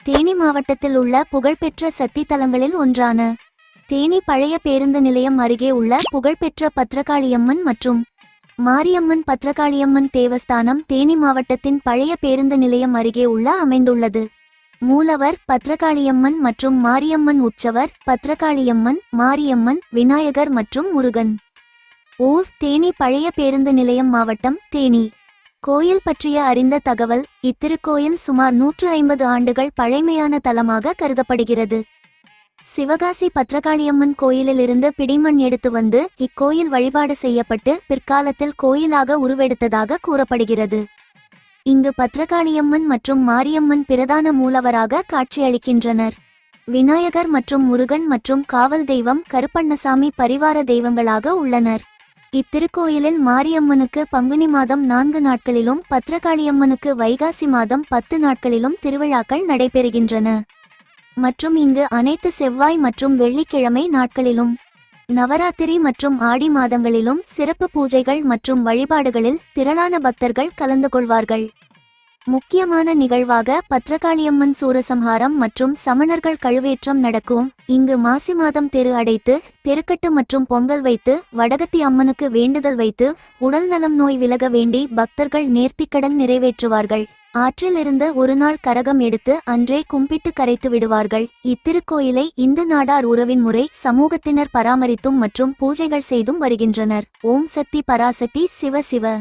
தேனி மாவட்டத்தில் உள்ள புகழ்பெற்ற சக்தி தலங்களில் ஒன்றான தேனி பழைய பேருந்து நிலையம் அருகே உள்ள புகழ்பெற்ற பத்ரகாளியம்மன் மற்றும் மாரியம்மன் பத்ரகாளியம்மன் தேவஸ்தானம் தேனி மாவட்டத்தின் பழைய பேருந்து நிலையம் அருகே உள்ள அமைந்துள்ளது. மூலவர் பத்ரகாளியம்மன் மற்றும் மாரியம்மன், உற்சவர் பத்ரகாளியம்மன், மாரியம்மன், விநாயகர் மற்றும் முருகன். ஊர் தேனி பழைய பேருந்து நிலையம், மாவட்டம் தேனி. கோயில் பற்றிய அறிந்த தகவல்: இத்திருக்கோயில் சுமார் 150 ஆண்டுகள் பழைமையான தலமாக கருதப்படுகிறது. சிவகாசி பத்ரகாளியம்மன் கோயிலிலிருந்து பிடிமண் எடுத்து வந்து இக்கோயில் வழிபாடு செய்யப்பட்டு பிற்காலத்தில் கோயிலாக உருவெடுத்ததாக கூறப்படுகிறது. இங்கு பத்ரகாளியம்மன் மற்றும் மாரியம்மன் பிரதான மூலவராக காட்சியளிக்கின்றனர். விநாயகர் மற்றும் முருகன் மற்றும் காவல் தெய்வம் கருப்பண்ணசாமி பரிவார தெய்வங்களாக உள்ளனர். இத்திருக்கோயிலில் மாரியம்மனுக்கு பங்குனி மாதம் 4 நாட்களிலும் பத்ரகாளியம்மனுக்கு வைகாசி மாதம் 10 நாட்களிலும் திருவிழாக்கள் நடைபெறுகின்றன. மற்றும் இங்கு அனைத்து செவ்வாய் மற்றும் வெள்ளிக்கிழமை நாட்களிலும் நவராத்திரி மற்றும் ஆடி மாதங்களிலும் சிறப்பு பூஜைகள் மற்றும் வழிபாடுகளில் திரளான பக்தர்கள் கலந்து கொள்வார்கள். முக்கியமான நிகழ்வாக பத்ரகாளியம்மன் சூரசம்ஹாரம் மற்றும் சமணர்கள் கழுவேற்றம் நடக்கும். இங்கு மாசி மாதம் தெரு அடைத்து தெருக்கட்டு மற்றும் பொங்கல் வைத்து வடகத்தி அம்மனுக்கு வேண்டுதல் வைத்து உடல் நலம் நோய் விலக வேண்டி பக்தர்கள் நேர்த்திக்கடன் நிறைவேற்றுவார்கள். ஆற்றில் இருந்து ஒரு நாள் கரகம் எடுத்து அன்றே கும்பிட்டு கரைத்து விடுவார்கள். இத்திருக்கோயிலை இந்து நாடார் உறவின் முறை சமூகத்தினர் பராமரித்தும் மற்றும் பூஜைகள் செய்தும் வருகின்றனர். ஓம் சக்தி பராசக்தி சிவ சிவ.